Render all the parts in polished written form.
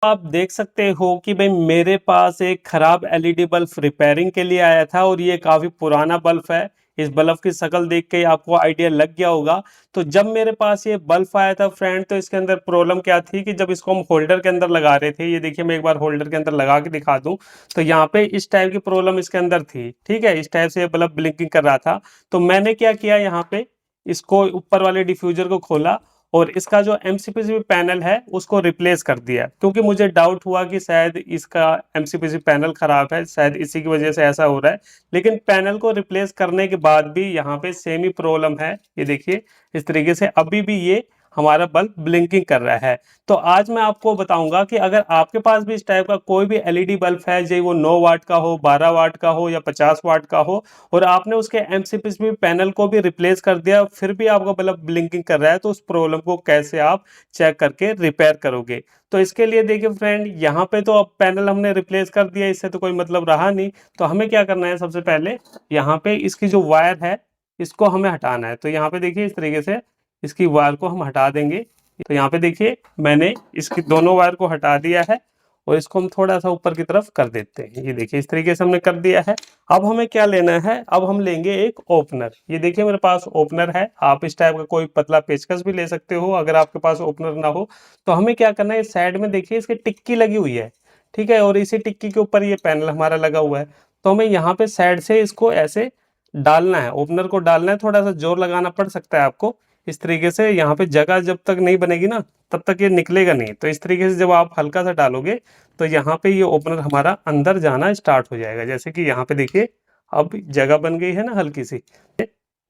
आप देख सकते हो कि भाई मेरे पास एक खराब एलईडी बल्ब रिपेयरिंग के लिए आया था और ये काफ़ी पुराना बल्ब है। इस बल्ब की शक्ल देख के ही आपको आइडिया लग गया होगा। तो जब मेरे पास ये बल्ब आया था फ्रेंड, तो इसके अंदर प्रॉब्लम क्या थी कि जब इसको हम होल्डर के अंदर लगा रहे थे, ये देखिए मैं एक बार होल्डर के अंदर लगा के दिखा दूं, तो यहाँ पे इस टाइप की प्रॉब्लम इसके अंदर थी। ठीक है, इस टाइप से ये बल्ब ब्लिंकिंग कर रहा था। तो मैंने क्या किया, यहाँ पे इसको ऊपर वाले डिफ्यूजर को खोला और इसका जो एमसीपीसी पैनल है उसको रिप्लेस कर दिया, क्योंकि मुझे डाउट हुआ कि शायद इसका एमसीपीसी पैनल खराब है, शायद इसी की वजह से ऐसा हो रहा है। लेकिन पैनल को रिप्लेस करने के बाद भी यहाँ पे सेम ही प्रॉब्लम है। ये देखिए इस तरीके से अभी भी ये हमारा बल्ब ब्लिंकिंग कर रहा है। तो आज मैं आपको बताऊंगा कि अगर आपके पास भी इस टाइप का कोई भी एलईडी बल्ब है, चाहे वो 9 वाट का हो, 12 वाट का हो या 50 वाट का हो, और आपने उसके एमसीपीसी पैनल को भी रिप्लेस कर दिया, फिर भी आपका बल्ब ब्लिंकिंग कर रहा है, तो उस प्रॉब्लम को कैसे आप चेक करके रिपेयर करोगे। तो इसके लिए देखिए फ्रेंड, यहाँ पे तो अब पैनल हमने रिप्लेस कर दिया, इससे तो कोई मतलब रहा नहीं। तो हमें क्या करना है, सबसे पहले यहाँ पे इसकी जो वायर है इसको हमें हटाना है। तो यहाँ पे देखिए इस तरीके से इसकी वायर को हम हटा देंगे। तो यहाँ पे देखिए मैंने इसकी दोनों वायर को हटा दिया है और इसको हम थोड़ा सा ऊपर की तरफ कर देते हैं। ये देखिए इस तरीके से हमने कर दिया है। अब हमें क्या लेना है, अब हम लेंगे एक ओपनर। ये देखिए मेरे पास ओपनर है, आप इस टाइप का कोई पतला पेचकस भी ले सकते हो अगर आपके पास ओपनर ना हो। तो हमें क्या करना है, इस साइड में देखिए इसकी टिक्की लगी हुई है, ठीक है, और इसी टिक्की के ऊपर ये पैनल हमारा लगा हुआ है। तो हमें यहाँ पे साइड से इसको ऐसे डालना है, ओपनर को डालना है, थोड़ा सा जोर लगाना पड़ सकता है आपको। इस तरीके से यहाँ पे जगह जब तक नहीं बनेगी ना, तब तक ये निकलेगा नहीं। तो इस तरीके से जब आप हल्का सा डालोगे तो यहाँ पे ये ओपनर हमारा अंदर जाना स्टार्ट हो जाएगा। जैसे कि यहाँ पे देखिए अब जगह बन गई है ना हल्की सी,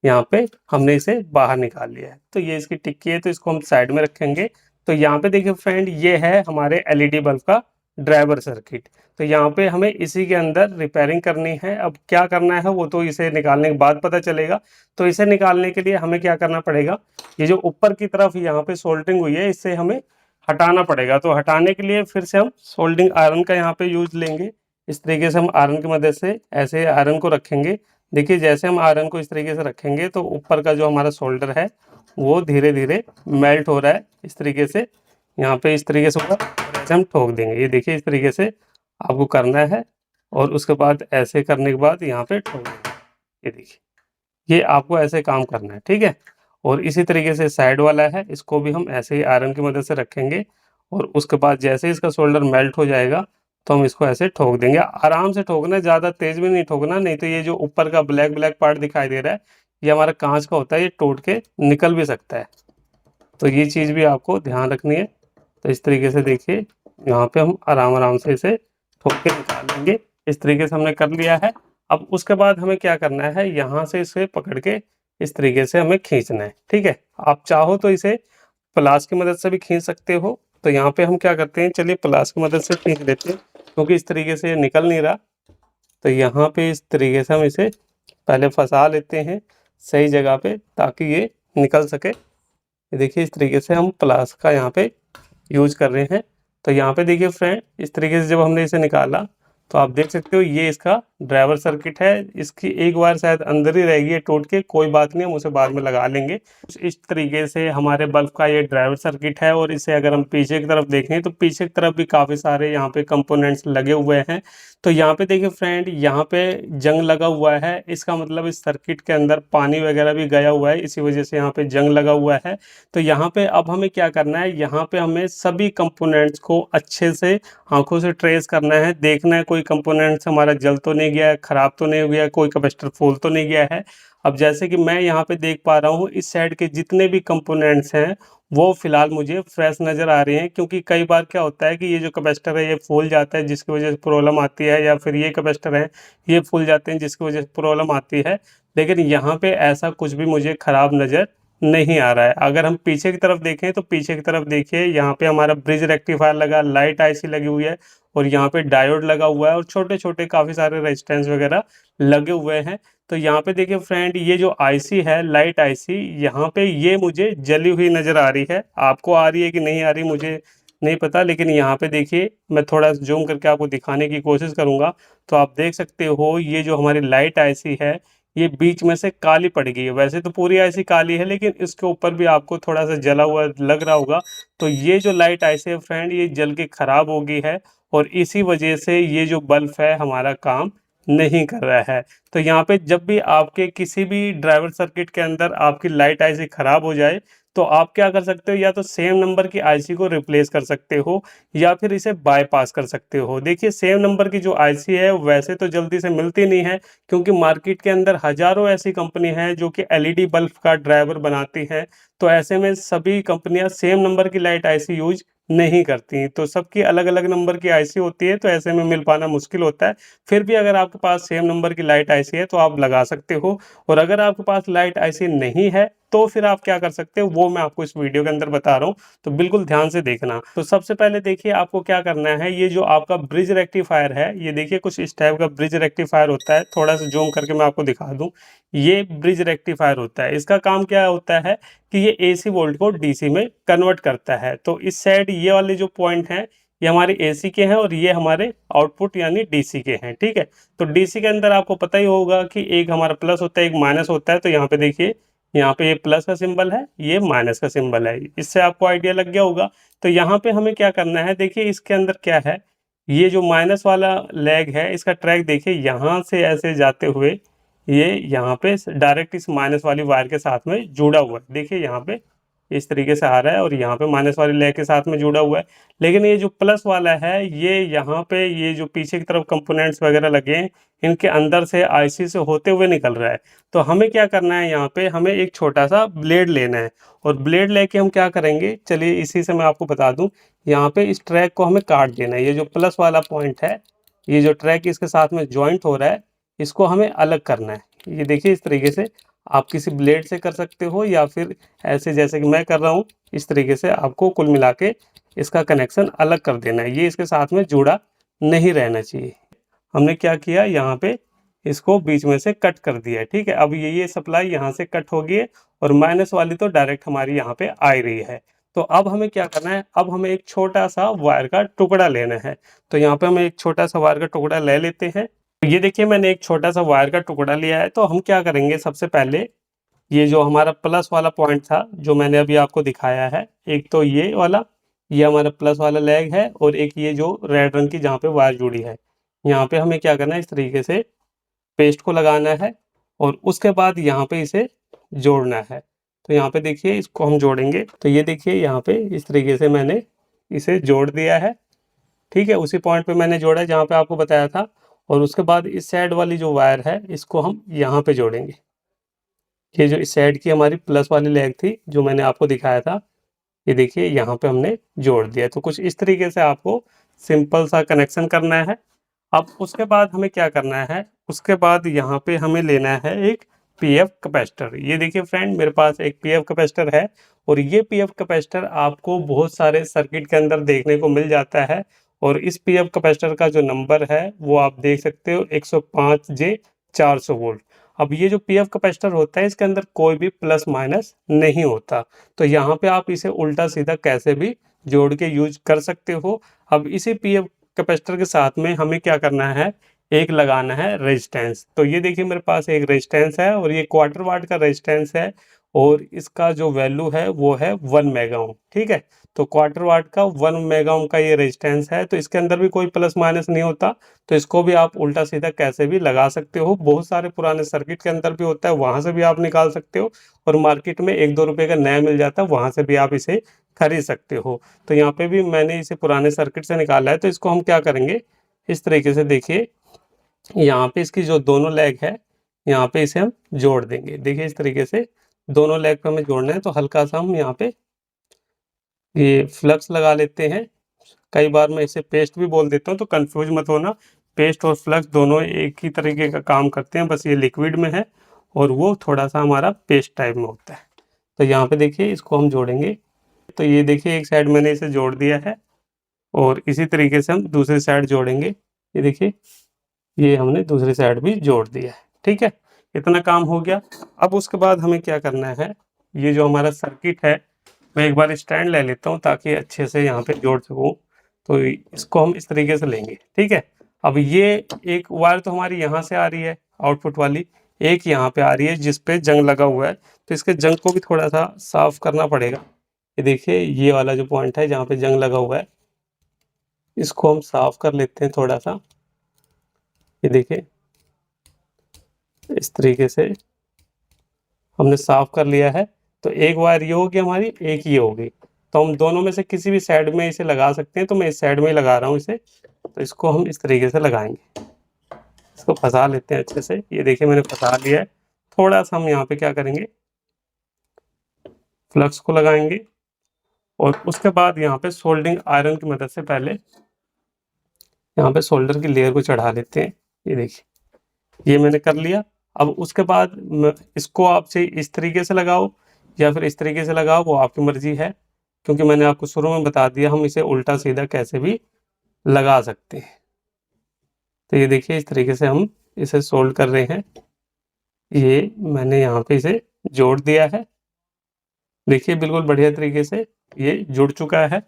यहाँ पे हमने इसे बाहर निकाल लिया है। तो ये इसकी टिक्की है, तो इसको हम साइड में रखेंगे। तो यहाँ पे देखिए फ्रेंड, ये है हमारे एलईडी बल्ब का ड्राइवर सर्किट। तो यहाँ पे हमें इसी के अंदर रिपेयरिंग करनी है। अब क्या करना है वो तो इसे निकालने के बाद पता चलेगा। तो इसे निकालने के लिए हमें क्या करना पड़ेगा, ये जो ऊपर की तरफ यहाँ पे सोल्डरिंग हुई है इससे हमें हटाना पड़ेगा। तो हटाने के लिए फिर से हम सोल्डरिंग आयरन का यहाँ पे यूज लेंगे। इस तरीके से हम आयरन की मदद से ऐसे आयरन को रखेंगे। देखिए जैसे हम आयरन को इस तरीके से रखेंगे तो ऊपर का जो हमारा सोल्डर है वो धीरे धीरे मेल्ट हो रहा है। इस तरीके से यहाँ पे इस तरीके से होगा और ऐसे हम ठोक देंगे। ये देखिए इस तरीके से आपको करना है और उसके बाद ऐसे करने के बाद यहाँ पे ठोक देंगे। ये देखिए ये आपको ऐसे काम करना है, ठीक है। और इसी तरीके से साइड वाला है, इसको भी हम ऐसे ही आयरन की मदद से रखेंगे और उसके बाद जैसे ही इसका शोल्डर मेल्ट हो जाएगा तो हम इसको ऐसे ठोक देंगे। आराम से ठोकना, ज़्यादा तेज भी नहीं ठोकना, नहीं तो ये जो ऊपर का ब्लैक ब्लैक पार्ट दिखाई दे रहा है ये हमारा कांच का होता है, ये टूट के निकल भी सकता है। तो ये चीज़ भी आपको ध्यान रखनी है। तो इस तरीके से देखिए यहाँ पे हम आराम आराम से इसे ठोक के निकाल लेंगे। इस तरीके से हमने कर लिया है। अब उसके बाद हमें क्या करना है, यहाँ से इसे पकड़ के इस तरीके से हमें खींचना है, ठीक है। आप चाहो तो इसे प्लास की मदद से भी खींच सकते हो। तो यहाँ पे हम क्या करते हैं, चलिए प्लास की मदद से खींच लेते हैं, क्योंकि इस तरीके से ये निकल नहीं रहा। तो यहाँ पे इस तरीके से हम इसे पहले फंसा लेते हैं सही जगह पे ताकि ये निकल सके। ये देखिए इस तरीके से हम प्लास का यहाँ पे यूज कर रहे हैं। तो यहाँ पे देखिए फ्रेंड, इस तरीके से जब हमने इसे निकाला तो आप देख सकते हो ये इसका ड्राइवर सर्किट है। इसकी एक बार शायद अंदर ही रहेगी ये टूट के, कोई बात नहीं, हम उसे बाद में लगा लेंगे। इस तरीके से हमारे बल्ब का ये ड्राइवर सर्किट है। और इसे अगर हम पीछे की तरफ देखें तो पीछे की तरफ भी काफ़ी सारे यहाँ पे कंपोनेंट्स लगे हुए हैं। तो यहाँ पे देखिए फ्रेंड, यहाँ पे जंग लगा हुआ है, इसका मतलब इस सर्किट के अंदर पानी वगैरह भी गया हुआ है, इसी वजह से यहाँ पे जंग लगा हुआ है। तो यहाँ पे अब हमें क्या करना है, यहाँ पे हमें सभी कंपोनेंट्स को अच्छे से आंखों से ट्रेस करना है, देखना है कोई कंपोनेंट्स हमारा जल तो नहीं गया है, खराब तो नहीं हो गया है, कोई कैपेसिटर फूल तो नहीं गया है। अब जैसे कि मैं यहाँ पे देख पा रहा हूँ, इस साइड के जितने भी कंपोनेंट्स हैं वो फिलहाल मुझे फ्रेश नज़र आ रहे हैं। क्योंकि कई बार क्या होता है कि ये जो कैपेसिटर है ये फूल जाता है जिसकी वजह से प्रॉब्लम आती है, या फिर ये कैपेसिटर है ये फूल जाते हैं जिसकी वजह से प्रॉब्लम आती है। लेकिन यहाँ पे ऐसा कुछ भी मुझे ख़राब नज़र नहीं आ रहा है। अगर हम पीछे की तरफ देखें तो पीछे की तरफ देखिए यहाँ पे हमारा ब्रिज रेक्टिफायर लगा, लाइट आईसी लगी हुई है और यहाँ पे डायोड लगा हुआ है और छोटे छोटे काफ़ी सारे रेजिस्टेंस वगैरह लगे हुए हैं। तो यहाँ पे देखिए फ्रेंड, ये जो आईसी है लाइट आईसी, यहाँ पे ये मुझे जली हुई नज़र आ रही है। आपको आ रही है कि नहीं आ रही मुझे नहीं पता, लेकिन यहाँ पे देखिए मैं थोड़ा जूम करके आपको दिखाने की कोशिश करूँगा। तो आप देख सकते हो ये जो हमारी लाइट आईसी है ये बीच में से काली पड़ गई है। वैसे तो पूरी आईसी काली है, लेकिन इसके ऊपर भी आपको थोड़ा सा जला हुआ लग रहा होगा। तो ये जो लाइट आईसी है फ्रेंड, ये जल के खराब हो गई है और इसी वजह से ये जो बल्ब है हमारा काम नहीं कर रहा है। तो यहाँ पे जब भी आपके किसी भी ड्राइवर सर्किट के अंदर आपकी लाइट आईसी खराब हो जाए, तो आप क्या कर सकते हो, या तो सेम नंबर की आईसी को रिप्लेस कर सकते हो या फिर इसे बाईपास कर सकते हो। देखिए सेम नंबर की जो आईसी है वैसे तो जल्दी से मिलती नहीं है, क्योंकि मार्केट के अंदर हजारों ऐसी कंपनी हैं जो कि एलईडी बल्ब का ड्राइवर बनाती हैं। तो ऐसे में सभी कंपनियां सेम नंबर की लाइट आईसी यूज नहीं करती, तो सबकी अलग अलग नंबर की आईसी होती है, तो ऐसे में मिल पाना मुश्किल होता है। फिर भी अगर आपके पास सेम नंबर की लाइट आईसी है तो आप लगा सकते हो। और अगर आपके पास लाइट आईसी नहीं है तो फिर आप क्या कर सकते हो, वो मैं आपको इस वीडियो के अंदर बता रहा हूँ, तो बिल्कुल ध्यान से देखना। तो सबसे पहले देखिए आपको क्या करना है, ये जो आपका ब्रिज रेक्टिफायर है, ये देखिए कुछ इस टाइप का ब्रिज रेक्टिफायर होता है। थोड़ा सा जूम करके मैं आपको दिखा दूं, ये ब्रिज रेक्टिफायर होता है। इसका काम क्या होता है कि ये एसी वोल्ट को डीसी में कन्वर्ट करता है। तो इस साइड ये वाले जो पॉइंट हैं ये हमारे एसी के हैं और ये हमारे आउटपुट यानी डीसी के हैं, ठीक है। तो डीसी के अंदर आपको पता ही होगा कि एक हमारा प्लस होता है, एक माइनस होता है। तो यहाँ पे देखिए, यहाँ पे ये प्लस का सिंबल है, ये माइनस का सिंबल है। इससे आपको आइडिया लग गया होगा। तो यहाँ पे हमें क्या करना है, देखिए इसके अंदर क्या है, ये जो माइनस वाला लेग है इसका ट्रैक देखिए यहाँ से ऐसे जाते हुए ये यहाँ पे डायरेक्ट इस माइनस वाली वायर के साथ में जुड़ा हुआ है। देखिए यहाँ पे इस तरीके से आ रहा है और यहाँ पे माइनस वाली लेग के साथ में जुड़ा हुआ है। लेकिन ये जो प्लस वाला है ये यहाँ पे ये जो पीछे की तरफ कंपोनेंट्स वगैरह लगे हैं इनके अंदर से आईसी से होते हुए निकल रहा है। तो हमें क्या करना है, यहाँ पे हमें एक छोटा सा ब्लेड लेना है और ब्लेड लेके हम क्या करेंगे, चलिए इसी से मैं आपको बता दूं। यहाँ पे इस ट्रैक को हमें काट देना है। ये जो प्लस वाला पॉइंट है, ये जो ट्रैक इसके साथ में ज्वाइंट हो रहा है, इसको हमें अलग करना है। ये देखिए इस तरीके से आप किसी ब्लेड से कर सकते हो या फिर ऐसे जैसे कि मैं कर रहा हूँ, इस तरीके से आपको कुल मिला के इसका कनेक्शन अलग कर देना है। ये इसके साथ में जुड़ा नहीं रहना चाहिए। हमने क्या किया, यहाँ पे इसको बीच में से कट कर दिया है, ठीक है। अब ये सप्लाई यहाँ से कट हो गई है और माइनस वाली तो डायरेक्ट हमारी यहाँ पे आ रही है। तो अब हमें क्या करना है, अब हमें एक छोटा सा वायर का टुकड़ा लेना है। तो यहाँ पे हम एक छोटा सा वायर का टुकड़ा ले लेते हैं। तो ये देखिए मैंने एक छोटा सा वायर का टुकड़ा लिया है। तो हम क्या करेंगे, सबसे पहले ये जो हमारा प्लस वाला पॉइंट था जो मैंने अभी आपको दिखाया है, एक तो ये वाला, ये हमारा प्लस वाला लेग है और एक ये जो रेड रंग की जहाँ पे वायर जुड़ी है, यहाँ पे हमें क्या करना है, इस तरीके से पेस्ट को लगाना है और उसके बाद यहाँ पे इसे जोड़ना है। तो यहाँ पे देखिए इसको हम जोड़ेंगे। तो ये देखिए यहाँ पे इस तरीके से मैंने इसे जोड़ दिया है, ठीक है। उसी पॉइंट पे मैंने जोड़ा है जहाँ पे आपको बताया था। और उसके बाद इस साइड वाली जो वायर है इसको हम यहाँ पे जोड़ेंगे। ये जो इस साइड की हमारी प्लस वाली लेग थी जो मैंने आपको दिखाया था, ये देखिए यहाँ पे हमने जोड़ दिया। तो कुछ इस तरीके से आपको सिंपल सा कनेक्शन करना है। अब उसके बाद हमें क्या करना है, उसके बाद यहाँ पे हमें लेना है एक पीएफ कैपेसिटर। ये देखिए फ्रेंड मेरे पास एक पीएफ कैपेसिटर है और ये पीएफ कैपेसिटर आपको बहुत सारे सर्किट के अंदर देखने को मिल जाता है। और इस पीएफ कैपेसिटर का जो नंबर है वो आप देख सकते हो 105J 400 वोल्ट। अब ये जो पीएफ कैपेसिटर होता है इसके अंदर कोई भी प्लस माइनस नहीं होता। तो यहाँ पे आप इसे उल्टा सीधा कैसे भी जोड़ के यूज कर सकते हो। अब इसी पीएफ कैपेसिटर के साथ में हमें क्या करना है, एक लगाना है रेजिस्टेंस। तो ये देखिए मेरे पास एक रेजिस्टेंस है और ये क्वार्टर वाट का रेजिस्टेंस है और इसका जो वैल्यू है वो है 1 मेगा ओम, ठीक है। तो क्वार्टर वाट का 1 मेगा ओम का ये रेजिस्टेंस है। तो इसके अंदर भी कोई प्लस माइनस नहीं होता। तो इसको भी आप उल्टा सीधा कैसे भी लगा सकते हो। बहुत सारे पुराने सर्किट के अंदर भी होता है, वहां से भी आप निकाल सकते हो और मार्केट में 1-2 रुपए का नया मिल जाता है, वहां से भी आप इसे खरीद सकते हो। तो यहाँ पे भी मैंने इसे पुराने सर्किट से निकाला है। तो इसको हम क्या करेंगे, इस तरीके से देखिए यहाँ पे इसकी जो दोनों लेग है यहाँ पे इसे हम जोड़ देंगे। देखिए इस तरीके से दोनों लेग पे हमें जोड़ना है। तो हल्का सा हम यहाँ पे ये फ्लक्स लगा लेते हैं। कई बार मैं इसे पेस्ट भी बोल देता हूँ, तो कंफ्यूज मत होना। पेस्ट और फ्लक्स दोनों एक ही तरीके का काम करते हैं, बस ये लिक्विड में है और वो थोड़ा सा हमारा पेस्ट टाइप में होता है। तो यहाँ पे देखिए इसको हम जोड़ेंगे। तो ये देखिए एक साइड मैंने इसे जोड़ दिया है और इसी तरीके से हम दूसरी साइड जोड़ेंगे। ये देखिए ये हमने दूसरी साइड भी जोड़ दिया है, ठीक है। इतना काम हो गया। अब उसके बाद हमें क्या करना है, ये जो हमारा सर्किट है मैं एक बार स्टैंड ले लेता हूँ ताकि अच्छे से यहाँ पे जोड़ सकूँ। तो इसको हम इस तरीके से लेंगे, ठीक है। अब ये एक वायर तो हमारी यहाँ से आ रही है आउटपुट वाली, एक यहाँ पे आ रही है जिस पे जंग लगा हुआ है, तो इसके जंग को भी थोड़ा सा साफ करना पड़ेगा। ये देखिए ये वाला जो पॉइंट है जहाँ पे जंग लगा हुआ है, इसको हम साफ कर लेते हैं थोड़ा सा। ये देखिए इस तरीके से हमने साफ कर लिया है। तो एक वायर ये होगी हमारी, एक ये होगी, तो हम दोनों में से किसी भी साइड में इसे लगा सकते हैं। तो मैं इस साइड में ही लगा रहा हूँ इसे, तो इसको हम इस तरीके से लगाएंगे। इसको फंसा लेते हैं अच्छे से। ये देखिए मैंने फंसा लिया है। थोड़ा सा हम यहाँ पे क्या करेंगे, फ्लक्स को लगाएंगे और उसके बाद यहाँ पे सोल्डिंग आयरन की मदद से पहले यहाँ पे सोल्डर की लेयर को चढ़ा लेते हैं। ये देखिए ये मैंने कर लिया। अब उसके बाद इसको आप चाहे इस तरीके से लगाओ या फिर इस तरीके से लगाओ, वो आपकी मर्जी है, क्योंकि मैंने आपको शुरू में बता दिया हम इसे उल्टा सीधा कैसे भी लगा सकते हैं। तो ये देखिए इस तरीके से हम इसे सोल्ड कर रहे हैं। ये मैंने यहाँ पे इसे जोड़ दिया है। देखिए बिल्कुल बढ़िया तरीके से ये जुड़ चुका है।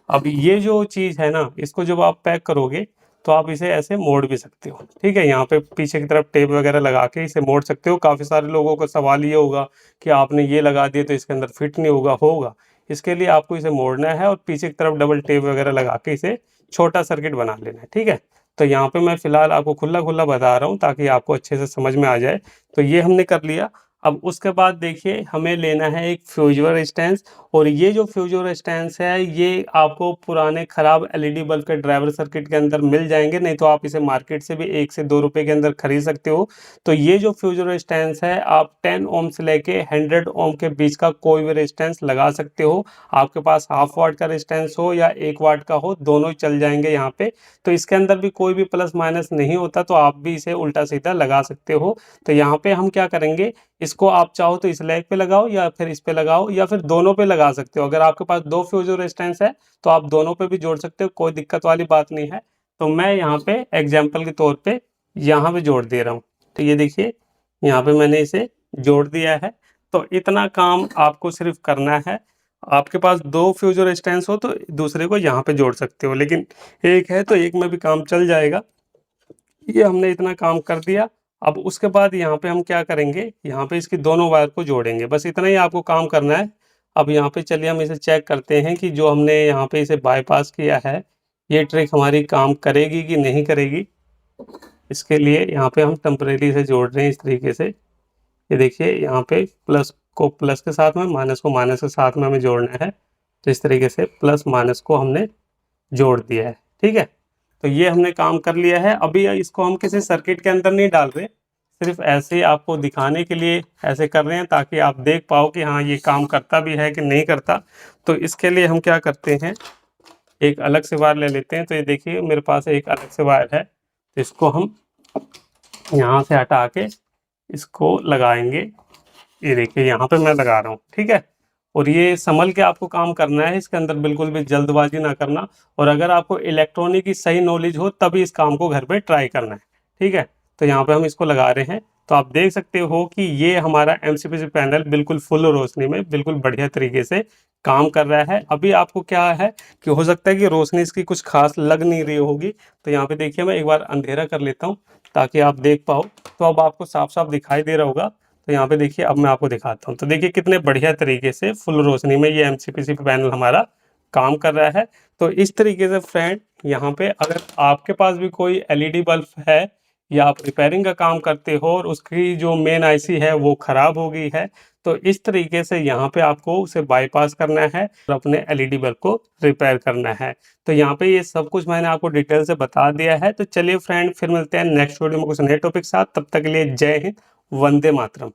अब ये जो चीज़ है ना, इसको जब आप पैक करोगे तो आप इसे ऐसे मोड़ भी सकते हो। ठीक है, यहाँ पे पीछे की तरफ टेप वगैरह लगा के इसे मोड़ सकते हो। काफ़ी सारे लोगों का सवाल ये होगा कि आपने ये लगा दिए तो इसके अंदर फिट नहीं होगा। होगा, इसके लिए आपको इसे मोड़ना है और पीछे की तरफ डबल टेप वगैरह लगा के इसे छोटा सर्किट बना लेना है। ठीक है, तो यहाँ पे मैं फिलहाल आपको खुला खुला बता रहा हूँ ताकि आपको अच्छे से समझ में आ जाए। तो ये हमने कर लिया। अब उसके बाद देखिए हमें लेना है एक फ्यूज रेजिस्टेंस, और ये जो फ्यूज रेजिस्टेंस है ये आपको पुराने खराब एलईडी बल्ब के ड्राइवर सर्किट के अंदर मिल जाएंगे, नहीं तो आप इसे मार्केट से भी 1 से 2 रुपए के अंदर खरीद सकते हो। तो ये जो फ्यूज रेजिस्टेंस है आप 10 ओम से लेके 100 ओम के बीच का कोई भी रेजिस्टेंस लगा सकते हो। आपके पास हाफ वाट का रेजिस्टेंस हो या 1 वाट का हो, दोनों ही चल जाएंगे यहाँ पे। तो इसके अंदर भी कोई भी प्लस माइनस नहीं होता, तो आप भी इसे उल्टा सीधा लगा सकते हो। तो यहाँ पे हम क्या करेंगे, इसको आप चाहो तो इस लेग पे लगाओ या फिर इस पे लगाओ या फिर दोनों पे लगा सकते हो। अगर आपके पास 2 फ्यूज रेजिस्टेंस है तो आप दोनों पे भी जोड़ सकते हो, कोई दिक्कत वाली बात नहीं है। तो मैं यहाँ पे एग्जाम्पल के तौर पे यहाँ पे जोड़ दे रहा हूँ। तो ये देखिए यहाँ पे मैंने इसे जोड़ दिया है। तो इतना काम आपको सिर्फ करना है। आपके पास 2 फ्यूज रेजिस्टेंस हो तो दूसरे को यहाँ पे जोड़ सकते हो, लेकिन एक है तो एक में भी काम चल जाएगा। ये हमने इतना काम कर दिया। अब उसके बाद यहाँ पे हम क्या करेंगे, यहाँ पे इसकी दोनों वायर को जोड़ेंगे। बस इतना ही आपको काम करना है। अब यहाँ पे चलिए हम इसे चेक करते हैं कि जो हमने यहाँ पे इसे बाईपास किया है, ये ट्रिक हमारी काम करेगी कि नहीं करेगी। इसके लिए यहाँ पे हम टेम्परेरी से जोड़ रहे हैं इस तरीके से। ये देखिए यहाँ पे प्लस को प्लस के साथ में, माइनस को माइनस के साथ में हमें जोड़ना है। तो इस तरीके से प्लस माइनस को हमने जोड़ दिया है। ठीक है, तो ये हमने काम कर लिया है। अभी इसको हम किसी सर्किट के अंदर नहीं डाल रहे, सिर्फ ऐसे ही आपको दिखाने के लिए ऐसे कर रहे हैं ताकि आप देख पाओ कि हाँ ये काम करता भी है कि नहीं करता। तो इसके लिए हम क्या करते हैं, एक अलग से वायर ले लेते हैं। तो ये देखिए मेरे पास एक अलग से वायर है, तो इसको हम यहाँ से हटा के इसको लगाएंगे। ये देखिए यहाँ पे मैं लगा रहा हूँ। ठीक है, और ये संभल के आपको काम करना है, इसके अंदर बिल्कुल भी जल्दबाजी ना करना। और अगर आपको इलेक्ट्रॉनिक की सही नॉलेज हो तभी इस काम को घर पे ट्राई करना है। ठीक है, तो यहाँ पे हम इसको लगा रहे हैं। तो आप देख सकते हो कि ये हमारा एमसीपीसी पैनल बिल्कुल फुल रोशनी में बिल्कुल बढ़िया तरीके से काम कर रहा है। अभी आपको क्या है कि हो सकता है कि रोशनी इसकी कुछ खास लग नहीं रही होगी। तो यहाँ पे देखिए मैं एक बार अंधेरा कर लेता हूँ ताकि आप देख पाओ। तो अब आपको साफ साफ दिखाई दे रहा होगा। तो यहाँ पे देखिए अब मैं आपको दिखाता हूँ। तो देखिए कितने बढ़िया तरीके से फुल रोशनी में ये एमसीपीसी पैनल हमारा काम कर रहा है। तो इस तरीके से फ्रेंड, यहाँ पे अगर आपके पास भी कोई एलईडी बल्ब है या आप रिपेयरिंग का काम करते हो और उसकी जो मेन आईसी है वो खराब हो गई है, तो इस तरीके से यहाँ पे आपको उसे बाईपास करना है और अपने एलईडी बल्ब को रिपेयर करना है। तो यहाँ पे ये सब कुछ मैंने आपको डिटेल से बता दिया है। तो चलिए फ्रेंड, फिर मिलते हैं नेक्स्ट वीडियो में कुछ नए टॉपिक साथ। तब तक के लिए जय हिंद, वंदे मातरम।